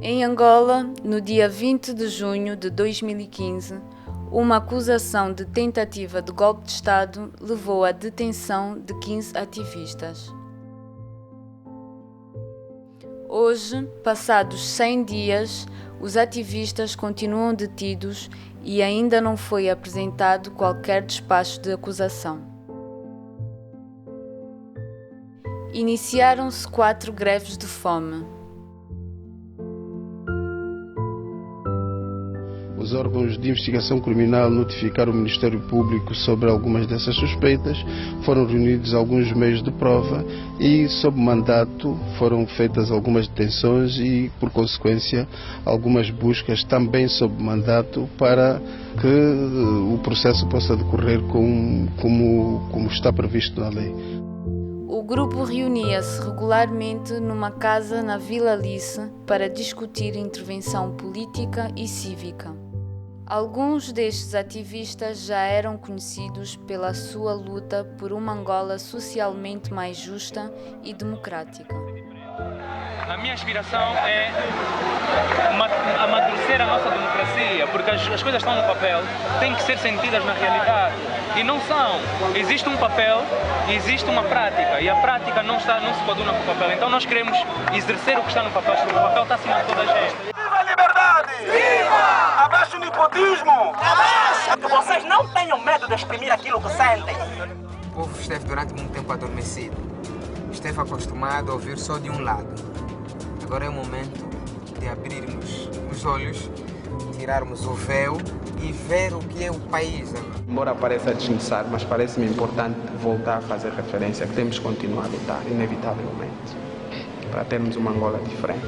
Em Angola, no dia 20 de junho de 2015, uma acusação de tentativa de golpe de Estado levou à detenção de 15 ativistas. Hoje, passados 100 dias, os ativistas continuam detidos e ainda não foi apresentado qualquer despacho de acusação. Iniciaram-se 4 greves de fome. Os órgãos de investigação criminal notificaram o Ministério Público sobre algumas dessas suspeitas, foram reunidos alguns meios de prova e, sob mandato, foram feitas algumas detenções e, por consequência, algumas buscas também sob mandato para que o processo possa decorrer como está previsto na lei. O grupo reunia-se regularmente numa casa na Vila Alice para discutir intervenção política e cívica. Alguns destes ativistas já eram conhecidos pela sua luta por uma Angola socialmente mais justa e democrática. A minha aspiração é amadurecer a nossa democracia, porque as coisas estão no papel, têm que ser sentidas na realidade. E não são. Existe um papel e existe uma prática. E a prática não se coaduna com o papel. Então nós queremos exercer o que está no papel, porque o papel está acima de toda a gente. Viva a liberdade! Viva! Abaixo o nepotismo! Abaixo! Que vocês não tenham medo de exprimir aquilo que sentem. O povo esteve durante muito tempo adormecido. Esteve acostumado a ouvir só de um lado. Agora é o momento de abrirmos os olhos, tirarmos o véu e ver o que é o país. Embora pareça desnecessário, mas parece-me importante voltar a fazer referência que temos que continuar a lutar, inevitavelmente, para termos uma Angola diferente.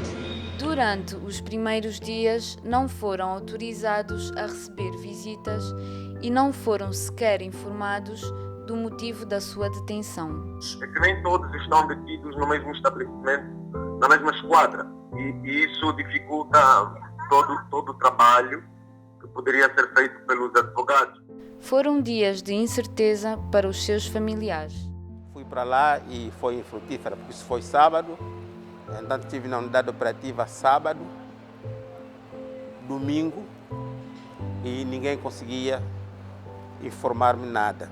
Durante os primeiros dias, não foram autorizados a receber visitas e não foram sequer informados do motivo da sua detenção. É que nem todos estão detidos no mesmo estabelecimento, na mesma esquadra, e isso dificulta todo o trabalho que poderia ser feito pelos advogados. Foram dias de incerteza para os seus familiares. Fui para lá e foi infrutífera, porque isso foi sábado, então estive na unidade operativa sábado, domingo, e ninguém conseguia informar-me nada.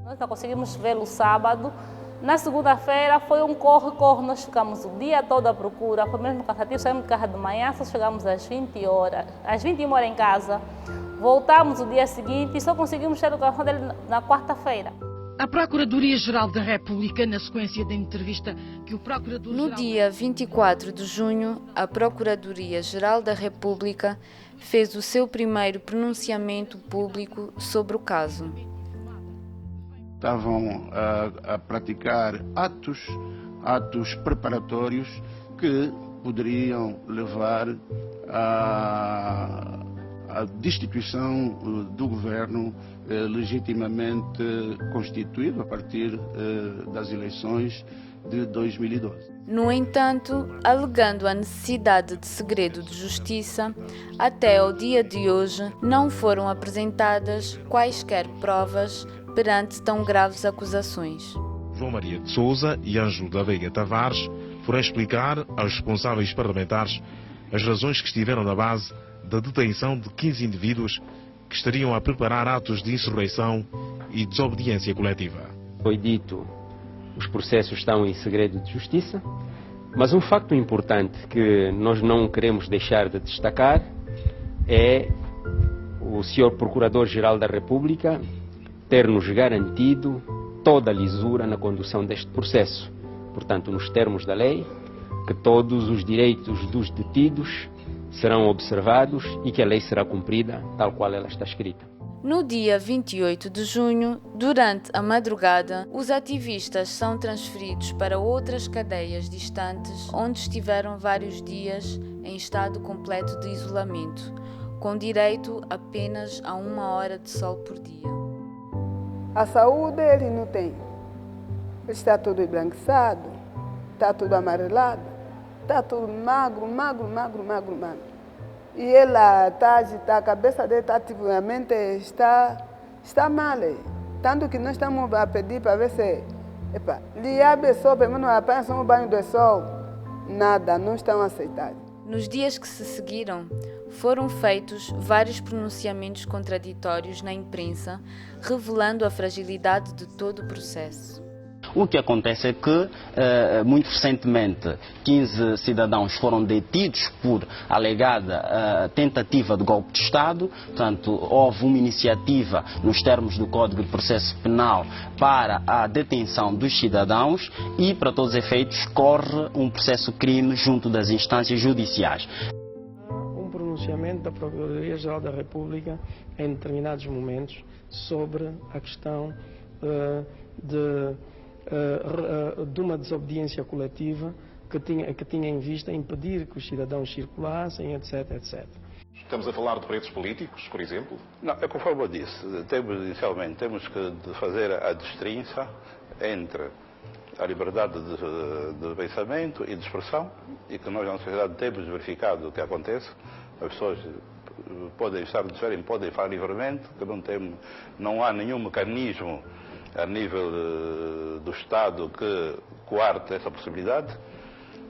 Nós só conseguimos vê-lo sábado. Na segunda-feira foi um corre-corre, nós ficamos o dia todo à procura, foi mesmo cansativo, saímos de casa de manhã, só chegamos às 20 horas. Às 21 horas em casa, voltamos o dia seguinte e só conseguimos ter o cartão dele na quarta-feira. A Procuradoria-Geral da República, na sequência da entrevista que o Procurador-Geral... No dia 24 de junho, a Procuradoria-Geral da República fez o seu primeiro pronunciamento público sobre o caso. Estavam a praticar atos preparatórios que poderiam levar à destituição do governo legitimamente constituído a partir das eleições de 2012. No entanto, alegando a necessidade de segredo de justiça, até ao dia de hoje não foram apresentadas quaisquer provas perante tão graves acusações. João Maria de Sousa e Ângelo da Veiga Tavares foram explicar aos responsáveis parlamentares as razões que estiveram na base da detenção de 15 indivíduos que estariam a preparar atos de insurreição e desobediência coletiva. Foi dito, os processos estão em segredo de justiça, mas um facto importante que nós não queremos deixar de destacar é o Sr. Procurador-Geral da República ter-nos garantido toda a lisura na condução deste processo. Portanto, nos termos da lei, que todos os direitos dos detidos serão observados e que a lei será cumprida tal qual ela está escrita. No dia 28 de junho, durante a madrugada, os ativistas são transferidos para outras cadeias distantes, onde estiveram vários dias em estado completo de isolamento, com direito apenas a 1 hora de sol por dia. A saúde ele não tem. Está tudo embranquiçado, está tudo amarelado, está tudo magro. E ela está agitada, a cabeça dele ativamente está mal. Tanto que nós estamos a pedir para ver se lhe abre sol, pelo menos apenas um banho de sol. Nada, não estão aceitando. Nos dias que se seguiram, foram feitos vários pronunciamentos contraditórios na imprensa, revelando a fragilidade de todo o processo. O que acontece é que, muito recentemente, 15 cidadãos foram detidos por alegada tentativa de golpe de Estado. Portanto, houve uma iniciativa nos termos do Código de Processo Penal para a detenção dos cidadãos e, para todos os efeitos, corre um processo-crime junto das instâncias judiciais. Um pronunciamento da Procuradoria-Geral da República em determinados momentos sobre a questão de uma desobediência coletiva que tinha em vista impedir que os cidadãos circulassem, etc, etc. Estamos a falar de presos políticos, por exemplo? Não, é conforme eu disse, inicialmente temos que fazer a distinção entre a liberdade de pensamento e de expressão, e que nós na sociedade temos verificado o que acontece. As pessoas podem estar diferentes, podem falar livremente, que não há nenhum mecanismo a nível do Estado que coarte essa possibilidade.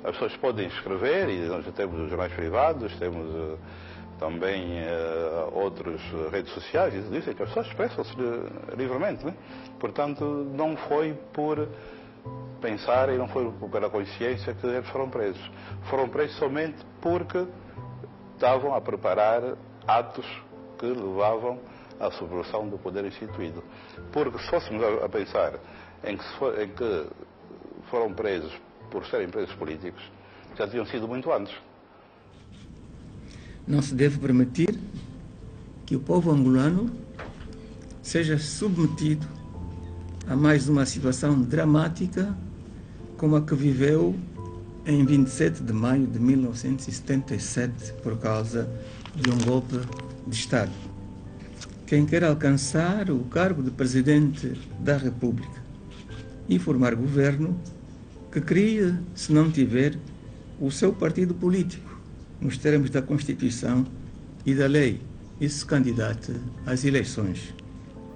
As pessoas podem escrever, e nós temos jornais privados, temos também outras redes sociais, e dizem que as pessoas expressam-se livremente, né? Portanto, não foi por pensar e não foi pela consciência que eles foram presos. Foram presos somente porque estavam a preparar atos que levavam à subversão do poder instituído. Porque se fôssemos a pensar em que foram presos por serem presos políticos, já tinham sido muito antes. Não se deve permitir que o povo angolano seja submetido a mais uma situação dramática como a que viveu em 27 de maio de 1977 por causa de um golpe de Estado. Quem quer alcançar o cargo de Presidente da República e formar governo, que crie, se não tiver, o seu partido político, nos termos da Constituição e da lei, e se candidate às eleições.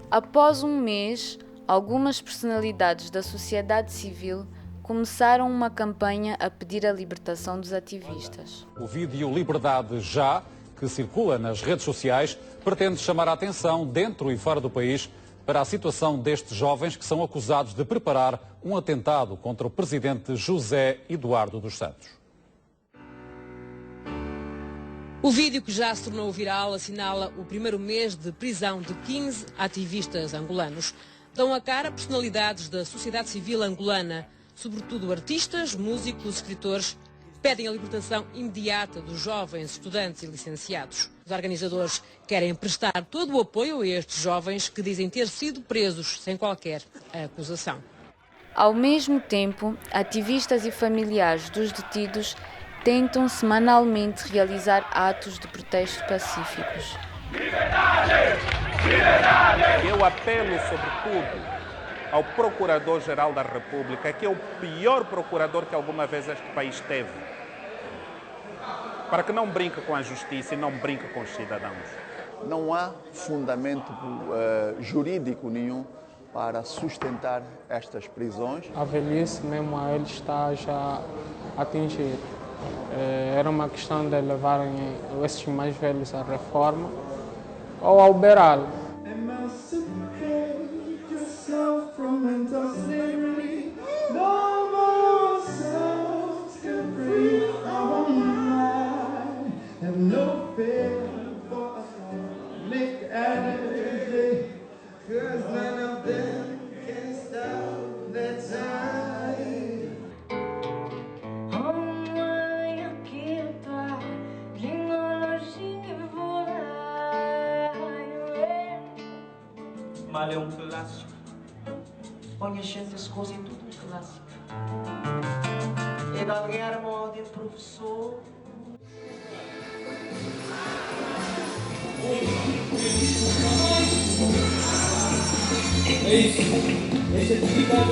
Após um mês, algumas personalidades da sociedade civil começaram uma campanha a pedir a libertação dos ativistas. O vídeo Liberdade Já, que circula nas redes sociais, pretende chamar a atenção, dentro e fora do país, para a situação destes jovens que são acusados de preparar um atentado contra o presidente José Eduardo dos Santos. O vídeo, que já se tornou viral, assinala o primeiro mês de prisão de 15 ativistas angolanos. Dão a cara personalidades da sociedade civil angolana, sobretudo artistas, músicos, escritores, pedem a libertação imediata dos jovens estudantes e licenciados. Os organizadores querem prestar todo o apoio a estes jovens que dizem ter sido presos sem qualquer acusação. Ao mesmo tempo, ativistas e familiares dos detidos tentam semanalmente realizar atos de protesto pacíficos. Liberdade! Liberdade! Eu apelo, sobretudo, ao Procurador-Geral da República, que é o pior procurador que alguma vez este país teve, para que não brinque com a justiça e não brinque com os cidadãos. Não há fundamento jurídico nenhum para sustentar estas prisões. A velhice mesmo a ele está já a atingir. Era uma questão de levarem esses mais velhos à reforma ou ao liberal. Mal é um clássico. Põe a gente as coisas em tudo um clássico. É ganhar moda de professor. É isso. Esta atividade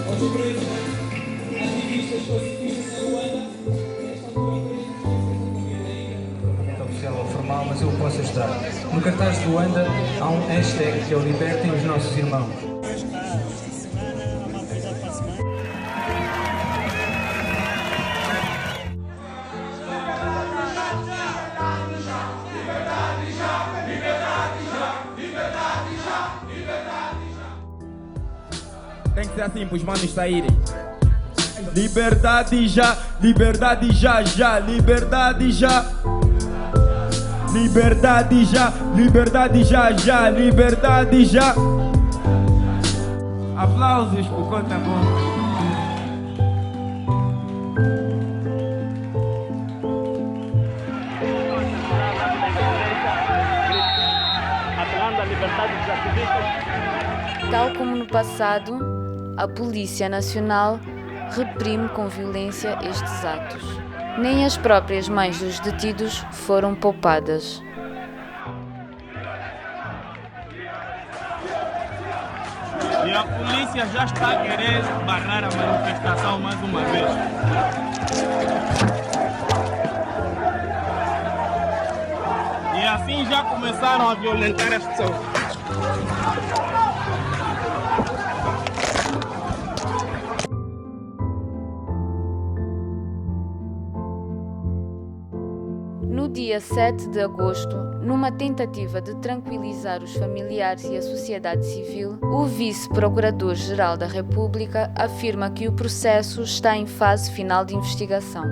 aos presos, ativistas, pacifistas na Luanda. Oficial ou formal, mas eu posso ajudar. No cartaz de Luanda há um hashtag que é o Libertem os Nossos Irmãos. ser assim para os manos saírem. Liberdade já, liberdade já, já, liberdade já. Liberdade já, liberdade já, já, liberdade já. Aplausos por conta boa. Tal como no passado, a Polícia Nacional reprime com violência estes atos. Nem as próprias mães dos detidos foram poupadas. E a polícia já está a querer barrar a manifestação mais uma vez. E assim já começaram a violentar as pessoas. No dia 7 de agosto, numa tentativa de tranquilizar os familiares e a sociedade civil, o vice-procurador-geral da República afirma que o processo está em fase final de investigação.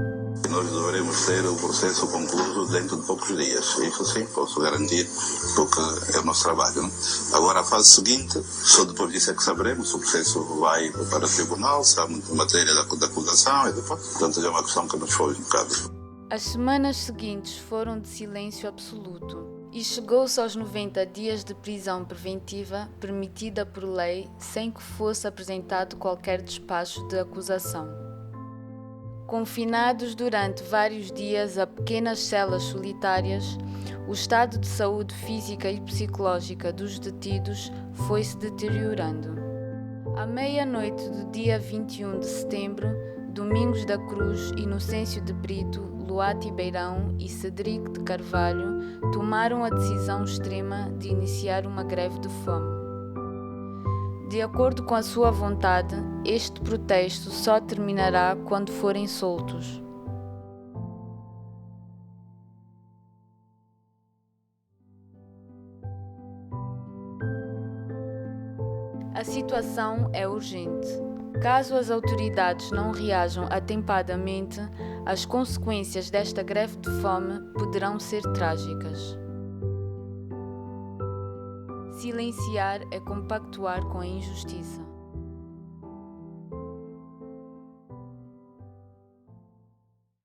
Nós deveremos ter o processo concluído dentro de poucos dias. Isso sim, posso garantir, porque é o nosso trabalho. Não? Agora, a fase seguinte, só depois disso é que saberemos se o processo vai para o tribunal, se há matéria da acusação e depois. Portanto, é uma questão que nos foge um bocado. As semanas seguintes foram de silêncio absoluto e chegou-se aos 90 dias de prisão preventiva permitida por lei sem que fosse apresentado qualquer despacho de acusação. Confinados durante vários dias a pequenas celas solitárias, o estado de saúde física e psicológica dos detidos foi-se deteriorando. À meia-noite do dia 21 de setembro, Domingos da Cruz, Inocêncio de Brito, Luati Beirão e Cedric de Carvalho tomaram a decisão extrema de iniciar uma greve de fome. De acordo com a sua vontade, este protesto só terminará quando forem soltos. A situação é urgente. Caso as autoridades não reajam atempadamente, as consequências desta greve de fome poderão ser trágicas. Silenciar é compactuar com a injustiça.